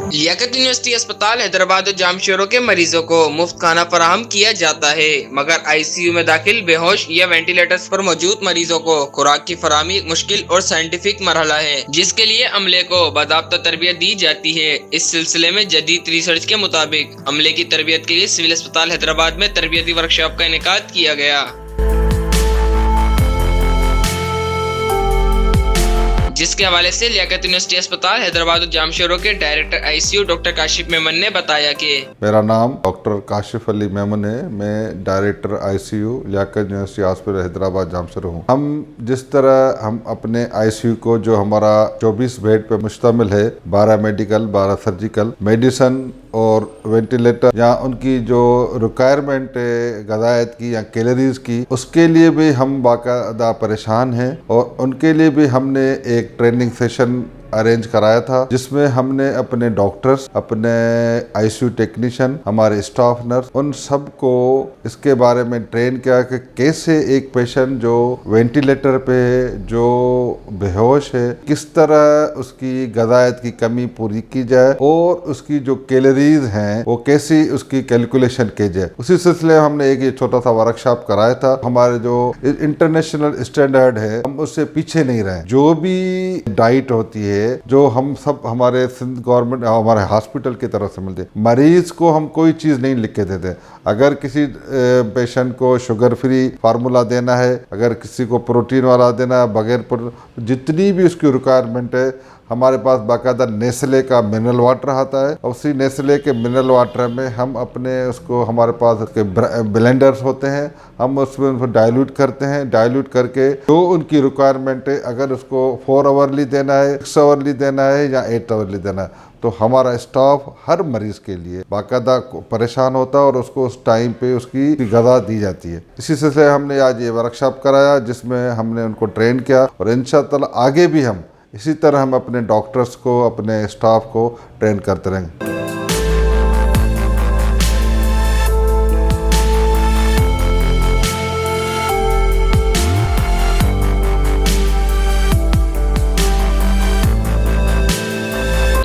Liaquat university अस्पताल हैदराबाद और जामशोरों के मरीजों को मुफ्त खाना फराहम किया जाता है, मगर आईसीयू में दाखिल बेहोश या वेंटिलेटर्स पर मौजूद मरीजों को खुराक की फराहमी एक मुश्किल और साइंटिफिक मरहला है, जिसके लिए अमले को बाकायदा तरबियत दी जाती है। इस सिलसिले में जदीद रिसर्च के मुताबिक अमले की तरबियत के लिए सिविल अस्पताल हैदराबाद में तरबियती वर्कशॉप का इनेकाद किया गया, जिसके हवाले से लियाकत यूनिवर्सिटी अस्पताल हैदराबाद और जामशोरों के director ICU doctor Kashif Memon ने बताया कि मेरा नाम डॉक्टर काशिफ अली मेमन है। मैं director ICU Liaquat university hospital Hyderabad Jamshoro हूँ। हम जिस तरह हम अपने आईसीयू को जो हमारा 24 बेड पे मुश्तमिल है, 12 मेडिकल, 12 सर्जिकल, मेडिसन और वेंटिलेटर, या उनकी जो रिक्वायरमेंट है ग़िज़ायत की या कैलोरीज की, उसके लिए भी हम बाकायदा परेशान हैं। और उनके लिए भी हमने एक ट्रेनिंग सेशन अरेंज कराया था, जिसमें हमने अपने डॉक्टर्स, अपने आईसीयू टेक्नीशियन, हमारे स्टाफ नर्स, उन सब को इसके बारे में ट्रेन किया कि कैसे एक पेशेंट जो वेंटिलेटर पे है, जो बेहोश है, किस तरह उसकी ग़िज़ायत की कमी पूरी की जाए और उसकी जो कैलोरीज हैं वो कैसी उसकी कैलकुलेशन की जाए। उसी सिलसिले में हमने एक ये छोटा सा वर्कशॉप कराया था। हमारे जो इंटरनेशनल स्टैंडर्ड है, हम उससे पीछे नहीं रहे। जो भी डाइट होती है, जो हम सब हमारे सिंध गवर्नमेंट, हमारे हॉस्पिटल की तरफ से मिलते, मरीज को हम कोई चीज़ नहीं लिख के देते। अगर किसी पेशेंट को शुगर फ्री फार्मूला देना है, अगर किसी को प्रोटीन वाला देना है, बगैर जितनी भी उसकी रिक्वायरमेंट है, हमारे पास बाकायदा नेस्ले का मिनरल वाटर आता है। और उसी नेस्ले के मिनरल वाटर में हम अपने उसको, हमारे पास उसके ब्लेंडर्स होते हैं, हम उसमें उनको डाइल्यूट करते हैं। डाइल्यूट करके जो उनकी रिक्वायरमेंट है, अगर उसको 4 आवर्ली देना है, 6 आवर्ली देना है या 8 आवर्ली देना है, तो हमारा स्टाफ हर मरीज के लिए बाकायदा परेशान होता है और उसको उस टाइम पे उसकी ग़िज़ा दी जाती है। इसी से हमने आज ये वर्कशॉप कराया, जिसमें हमने उनको ट्रेन किया और इंशाअल्लाह आगे भी हम इसी तरह हम अपने डॉक्टर्स को, अपने स्टाफ को ट्रेन करते रहेंगे।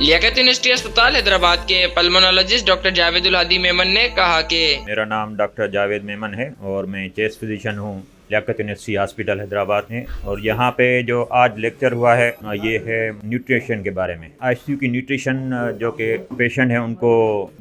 लियाकत यूनिवर्सिटी अस्पताल हैदराबाद के पल्मोनोलॉजिस्ट डॉक्टर जावेद उल हादी मेमन ने कहा कि मेरा नाम डॉक्टर जावेद मेमन है और मैं चेस्ट फिजिशियन हूँ लियाकत यूनिवर्सिटी हॉस्पिटल हैदराबाद में। और यहाँ पे जो आज लेक्चर हुआ है ये है न्यूट्रिशन के बारे में। आईसीयू की न्यूट्रिशन जो कि पेशेंट है उनको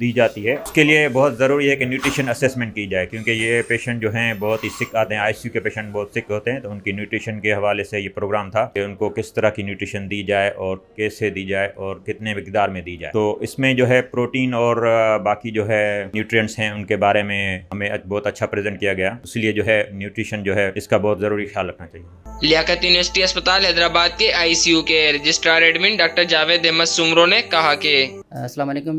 दी जाती है, उसके लिए बहुत ज़रूरी है कि न्यूट्रिशन असेसमेंट की जाए, क्योंकि ये पेशेंट जो हैं बहुत ही सिक आते हैं। आईसीयू के पेशेंट बहुत सिक होते हैं, तो उनकी न्यूट्रिशन के हवाले से ये प्रोग्राम था कि उनको किस तरह की न्यूट्रिशन दी जाए और कैसे दी जाए और कितने मिकदार में दी जाए। तो इसमें जो है प्रोटीन और बाकी जो है न्यूट्रिएंट्स हैं उनके बारे में हमें बहुत अच्छा प्रेजेंट किया गया। इसलिए जो है न्यूट्रिशन जो है इसका बहुत ज़रूरी ख्याल रखना चाहिए। लियाकत यूनिवर्सिटी अस्पताल हैदराबाद के आईसीयू के registrar admin doctor Javed Ahmed Soomro ने कहा कि अस्सलाम वालेकुम,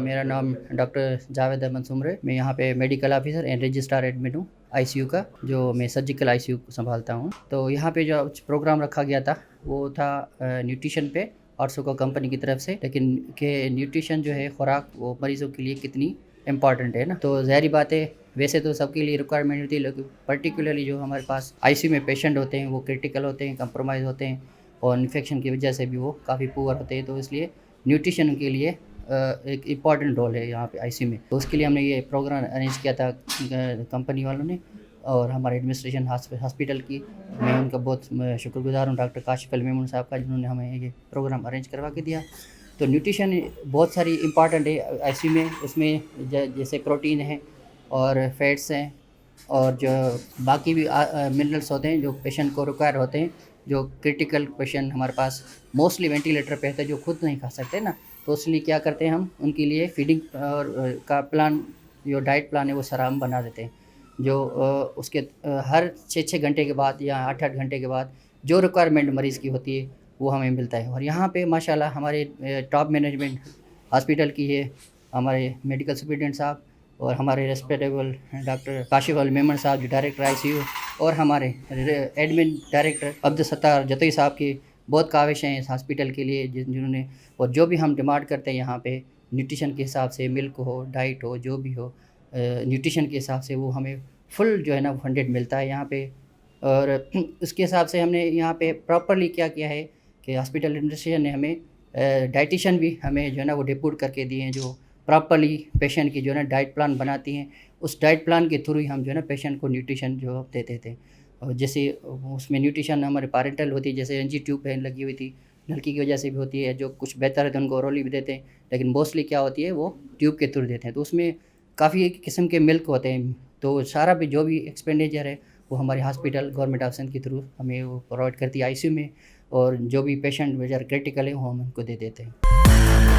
मेरा नाम डॉक्टर जावेद अहमद सुमरे। मैं यहाँ पे medical officer and registrar admin हूँ आईसीयू का, जो मैं सर्जिकल आईसीयू संभालता हूँ। तो यहाँ पे जो प्रोग्राम रखा गया था वो था न्यूट्रिशन पे ऑर्थोको कंपनी की तरफ से। लेकिन के न्यूट्रिशन जो है, खुराक, वो मरीज़ों के लिए कितनी इम्पॉर्टेंट है ना। तो ज़ाहिर बात है, वैसे तो सबके लिए रिक्वायरमेंट होती है, लेकिन पर्टिकुलरली जो हमारे पास आईसीयू में पेशेंट होते हैं वो क्रिटिकल होते हैं, कंप्रोमाइज़ होते हैं और इन्फेक्शन की वजह से भी वो काफ़ी पुअर होते हैं। तो इसलिए न्यूट्रिशन के लिए एक इम्पॉर्टेंट रोल है यहाँ पे आईसीयू में। तो उसके लिए हमने ये प्रोग्राम अरेंज किया था कंपनी वालों ने और हमारे एडमिनिस्ट्रेशन हॉस्पिटल की। मैं उनका बहुत शुक्रगुजार हूँ, डॉक्टर काशिफ अली मेमन साहब का, जिन्होंने हमें ये प्रोग्राम अरेंज करवा के दिया। तो न्यूट्रिशन बहुत सारी इम्पॉर्टेंट है आईसीयू में। उसमें जैसे प्रोटीन है और फैट्स हैं और जो बाकी भी मिनरल्स होते हैं जो पेशेंट को रिक्वायर होते हैं। जो क्रिटिकल पेशेंट हमारे पास मोस्टली वेंटिलेटर पे होते हैं, जो खुद नहीं खा सकते ना, तो इसलिए क्या करते हैं, हम उनके लिए फीडिंग और का प्लान, जो डाइट प्लान है वो सारा हम बना देते हैं। जो उसके हर 6-6 घंटे के बाद या 8-8 घंटे के बाद जो रिक्वायरमेंट मरीज़ की होती है वो हमें मिलता है। और यहाँ पे माशाल्लाह हमारे टॉप मैनेजमेंट हॉस्पिटल की है, हमारे मेडिकल सुपरिटेंडेंट साहब और हमारे रेस्पेक्टेबल डॉक्टर काशिफ अली मेमन साहब जो डायरेक्टर आईसीयू, और हमारे एडमिन डायरेक्टर अब्दुल सत्तार जतई साहब की बहुत काविश हैं इस हॉस्पिटल के लिए, जिन्होंने, और जो भी हम डिमांड करते हैं यहाँ पे न्यूट्रिशन के हिसाब से, मिल्क हो, डाइट हो, जो भी हो, न्यूट्रिशन के हिसाब से वो हमें फुल जो है ना फंडेड मिलता है यहाँ पे। और उसके हिसाब से हमने यहाँ पे प्रॉपरली क्या किया है कि हॉस्पिटल एडमिनिस्ट्रेशन ने हमें डाइटिशियन भी हमें जो है ना वो डिप्यूट करके दिए हैं, जो प्रॉपरली पेशेंट की जो है ना डाइट प्लान बनाती हैं। उस डाइट प्लान के थ्रू ही हम जो है ना पेशेंट को न्यूट्रिशन जो देते थे। और जैसे उसमें न्यूट्रिशन हमारे पैरेंटल होती है, जैसे एनजी ट्यूब पहन लगी हुई थी, लड़की की वजह से भी होती है, जो कुछ बेहतर है तो उनको ओरली भी देते हैं, लेकिन मोस्टली क्या होती है वो ट्यूब के थ्रू देते हैं। तो उसमें काफ़ी किस्म के मिल्क होते हैं, तो सारा भी जो भी एक्सपेंडिचर है वो हमारे हॉस्पिटल गवर्नमेंट ऑप्शन के थ्रू हमें वो प्रोवाइड करती है आईसीयू में, और जो भी पेशेंट बेचारे क्रिटिकल है वो हम उनको दे देते हैं।